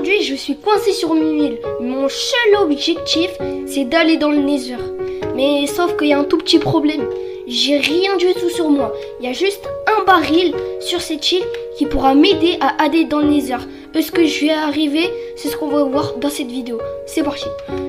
aujourd'hui, je suis coincé sur une île. Mon seul objectif, c'est d'aller dans le Nether. Mais sauf qu'il y a un tout petit problème. J'ai rien du tout sur moi. Il y a juste un baril sur cette île qui pourra m'aider à aller dans le Nether. Est-ce que je vais arriver? C'est ce qu'on va voir dans cette vidéo. C'est parti.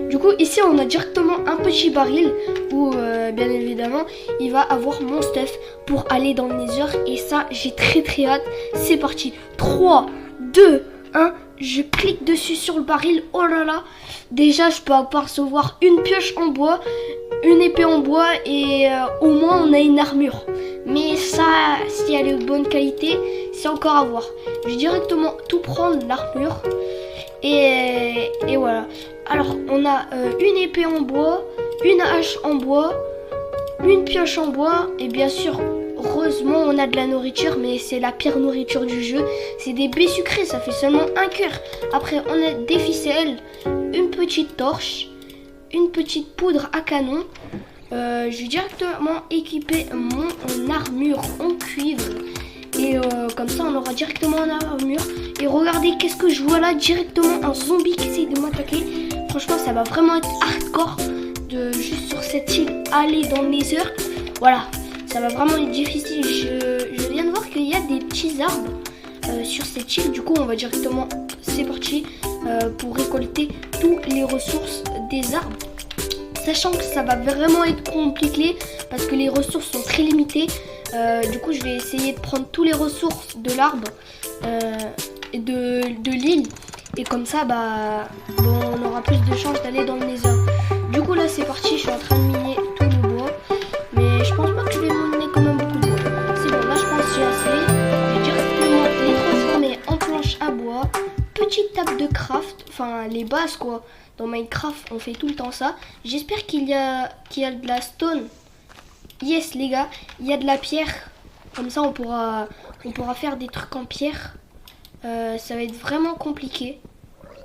Du coup, ici, on a directement un petit baril où, bien évidemment, il va avoir mon stuff pour aller dans le Nether. Et ça, j'ai très hâte. C'est parti. 3, 2, 1. Je clique dessus sur le baril. Oh là là. Déjà, je peux apercevoir une pioche en bois, une épée en bois et au moins on a une armure. Mais ça, si elle est de bonne qualité, c'est encore à voir. Je vais directement tout prendre, l'armure. Et voilà. Alors, on a une épée en bois, une hache en bois, une pioche en bois. Et bien sûr, heureusement, on a de la nourriture. Mais c'est la pire nourriture du jeu. C'est des baies sucrées, ça fait seulement un cœur. Après, on a des ficelles, une petite torche, une petite poudre à canon. Je vais directement équiper mon armure en cuivre. Et comme ça on aura directement une armure. Et regardez qu'est-ce que je vois là. Directement un zombie qui essaye de m'attaquer. Franchement ça va vraiment être hardcore de juste sur cette île aller dans le Nether. Voilà, ça va vraiment être difficile. Je viens de voir qu'il y a des petits arbres sur cette île. Du coup on va directement, c'est parti, pour récolter toutes les ressources des arbres. Sachant que ça va vraiment être compliqué parce que les ressources sont très limitées. Du coup je vais essayer de prendre toutes les ressources de l'arbre et de l'île. Et comme ça on aura plus de chances d'aller dans le Nether. Du coup là c'est parti, je suis en train de miner tout le bois. Mais je pense pas que je vais miner quand même beaucoup de bois. C'est bon, là je pense que j'ai assez. Je vais directement les transformer en planches à bois. Petite table de craft, enfin les bases quoi. Dans Minecraft, on fait tout le temps ça. J'espère qu'il y a de la stone. Yes, les gars, il y a de la pierre. Comme ça, on pourra faire des trucs en pierre. Ça va être vraiment compliqué.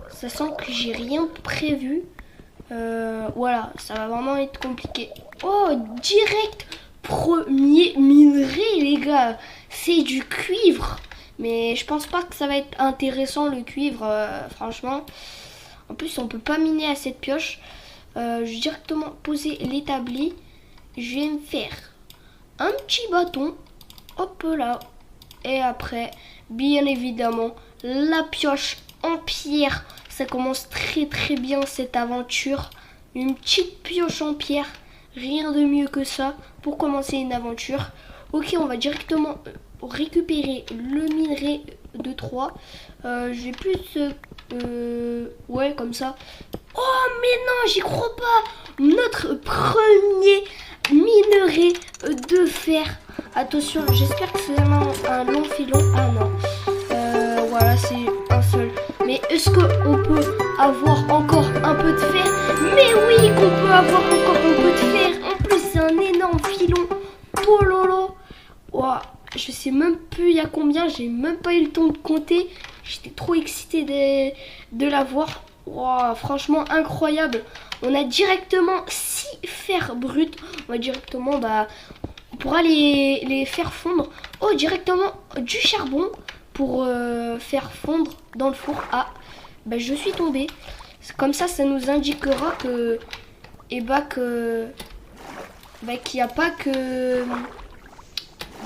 Ça sent que j'ai rien prévu. Voilà, ça va vraiment être compliqué. Oh, direct premier minerai, les gars. C'est du cuivre. Mais je pense pas que ça va être intéressant, le cuivre, franchement. En plus, on peut pas miner à cette pioche. Je vais directement poser l'établi. Je vais me faire un petit bâton. Hop là. Et après, bien évidemment, la pioche en pierre. Ça commence très bien cette aventure. Une petite pioche en pierre. Rien de mieux que ça pour commencer une aventure. Ok, on va directement récupérer le minerai de 3. Je vais plus... ouais, comme ça. Oh, mais non, j'y crois pas. Notre premier minerai de fer. Attention, j'espère que c'est vraiment un long filon. Ah non. Voilà, c'est un seul. Mais est-ce qu'on peut avoir encore un peu de fer? Mais oui, qu'on peut avoir encore un peu de fer. En plus, c'est un énorme filon. Oh lolo. Wow. Je sais même plus il y a combien. J'ai même pas eu le temps de compter. J'étais trop excitée de la voir. Wow, franchement incroyable. On a directement 6 fers bruts. On va directement, on pourra les faire fondre. Oh, directement du charbon pour faire fondre dans le four. Ah, je suis tombée. Comme ça nous indiquera que, qu'il n'y a pas que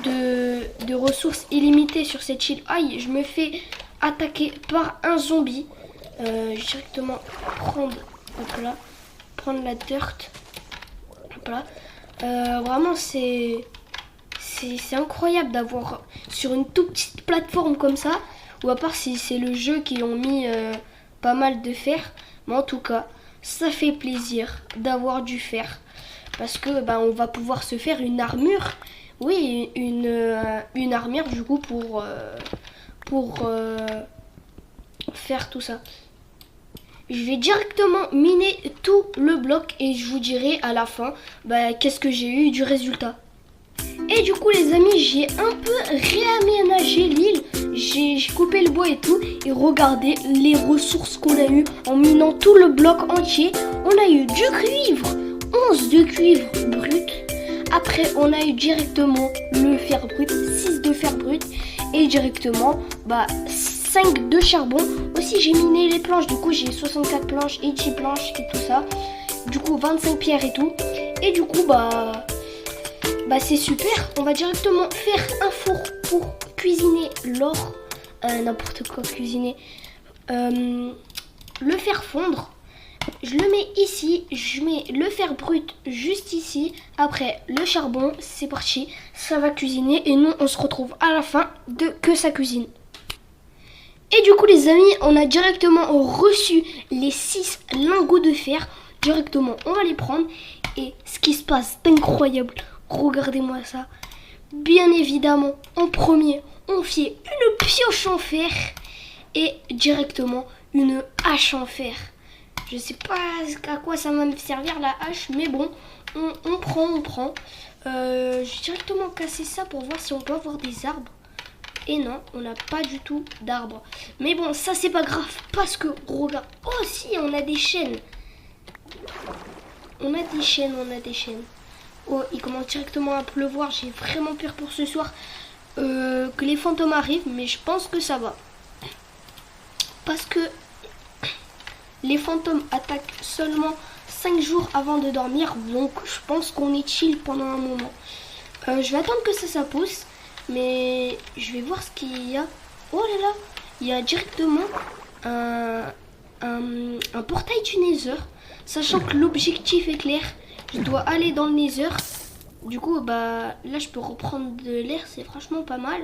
de ressources illimitées sur cette île. Aïe, je me fais attaquer par un zombie. Directement prendre la dirt. Hop là. Vraiment c'est incroyable d'avoir sur une toute petite plateforme comme ça. Ou à part si c'est le jeu qui ont mis pas mal de fer. Mais en tout cas, ça fait plaisir d'avoir du fer. Parce que on va pouvoir se faire une armure. Oui, une armure du coup pour faire tout ça. Je vais directement miner tout le bloc et je vous dirai à la fin qu'est-ce que j'ai eu du résultat. Et du coup les amis, j'ai un peu réaménagé l'île. J'ai coupé le bois et tout. Et regardez les ressources qu'on a eu en minant tout le bloc entier. On a eu du cuivre, 11 de cuivre brut. Après on a eu directement le fer brut, 6 de fer brut. Et directement 5 5 de charbon. Aussi j'ai miné les planches, du coup j'ai 64 planches et 10 planches et tout ça. Du coup 25 pierres et tout. Et du coup bah c'est super. On va directement faire un four pour cuisiner l'or. N'importe quoi cuisiner. Le faire fondre. Je le mets ici, je mets le fer brut juste ici. Après le charbon, c'est parti, ça va cuisiner et nous on se retrouve à la fin de que ça cuisine. Et du coup les amis, on a directement reçu les 6 lingots de fer. Directement on va les prendre et ce qui se passe d'incroyable, regardez-moi ça. Bien évidemment en premier on fait une pioche en fer et directement une hache en fer. Je sais pas à quoi ça va me servir la hache, mais bon, on prend. J'ai directement cassé ça pour voir si on peut avoir des arbres. Et non, on n'a pas du tout d'arbres. Mais bon, ça c'est pas grave, parce que, regarde, oh si, on a des chaînes. On a des chaînes. Oh, il commence directement à pleuvoir, j'ai vraiment peur pour ce soir que les fantômes arrivent, mais je pense que ça va. Parce que les fantômes attaquent seulement 5 jours avant de dormir. Donc je pense qu'on est chill pendant un moment. Je vais attendre que ça pousse. Mais je vais voir ce qu'il y a. Oh là là, il y a directement un portail du Nether. Sachant que l'objectif est clair. Je dois aller dans le Nether. Du coup bah là je peux reprendre de l'air. C'est franchement pas mal.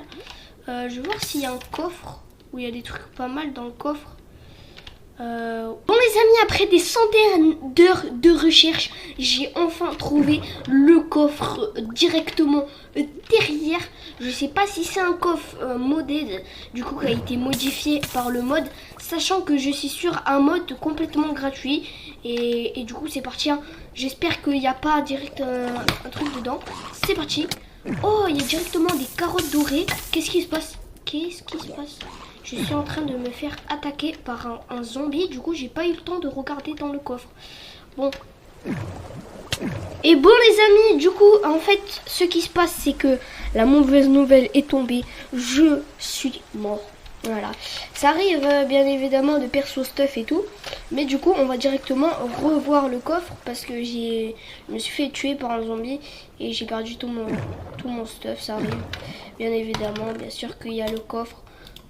Je vais voir s'il y a un coffre. Où il y a des trucs pas mal dans le coffre. Bon les amis, après des centaines d'heures de recherche, j'ai enfin trouvé le coffre directement derrière. Je sais pas si c'est un coffre modded, du coup qui a été modifié par le mode, sachant que je suis sur un mode complètement gratuit. Et du coup c'est parti, hein. J'espère qu'il n'y a pas direct un truc dedans. C'est parti. Oh, il y a directement des carottes dorées. Qu'est-ce qui se passe? Je suis en train de me faire attaquer par un zombie. Du coup, j'ai pas eu le temps de regarder dans le coffre. Bon. Et bon, les amis, du coup, en fait, ce qui se passe, c'est que la mauvaise nouvelle est tombée. Je suis mort. Voilà. Ça arrive, bien évidemment, de perso stuff et tout. Mais du coup, on va directement revoir le coffre. Parce que je me suis fait tuer par un zombie. Et j'ai perdu tout mon stuff. Ça arrive. Bien évidemment, bien sûr qu'il y a le coffre.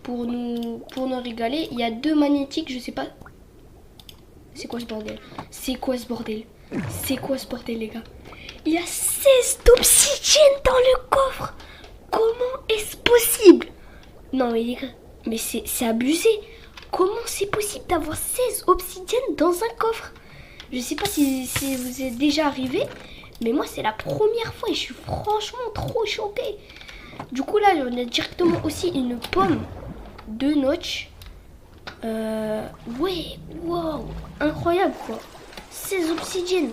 Pour nous régaler, il y a 2 magnétiques, je sais pas. C'est quoi ce bordel? Les gars? Il y a 16 d'obsidienne dans le coffre. Comment est-ce possible? Non mais les gars, mais c'est abusé. Comment c'est possible d'avoir 16 obsidiennes dans un coffre? Je sais pas si vous êtes déjà arrivé, mais moi c'est la première fois et je suis franchement trop choquée. Du coup là, on a directement aussi une pomme. 2 notches. Ouais, wow, incroyable quoi. 16 obsidiennes.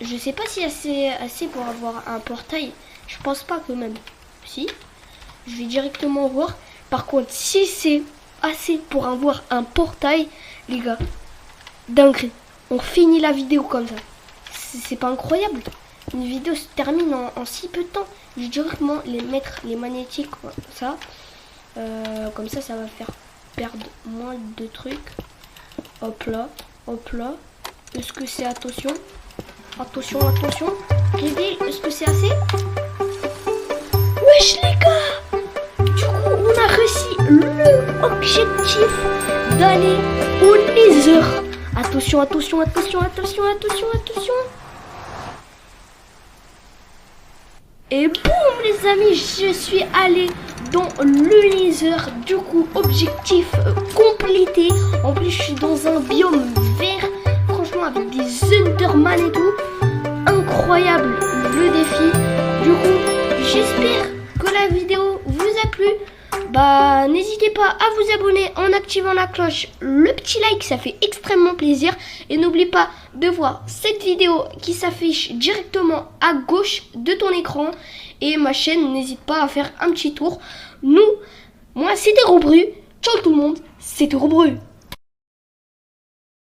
Je sais pas si assez pour avoir un portail. Je pense pas quand même. Si. Je vais directement voir. Par contre, si c'est assez pour avoir un portail, les gars, dinguerie. On finit la vidéo comme ça. C'est pas incroyable? Une vidéo se termine en si peu de temps. Je vais directement mettre les magnétiques comme ça. Comme ça, ça va faire perdre moins de trucs. Hop là. Est-ce que c'est attention? Attention. Est-ce que c'est assez? Wesh les gars! Du coup, on a réussi l'objectif d'aller au Nether. Attention. Et boum les amis, je suis allée dans le Nether. Du coup, objectif complété. En plus, je suis dans un biome vert. Franchement, avec des Enderman et tout. Incroyable le défi. Du coup, j'espère que la vidéo vous a plu. Bah, n'hésitez pas à vous abonner en activant la cloche. Le petit like, ça fait extrêmement plaisir. Et n'oublie pas de voir cette vidéo qui s'affiche directement à gauche de ton écran. Et ma chaîne, n'hésite pas à faire un petit tour. Moi, c'était Robru. Ciao tout le monde, c'était Robru.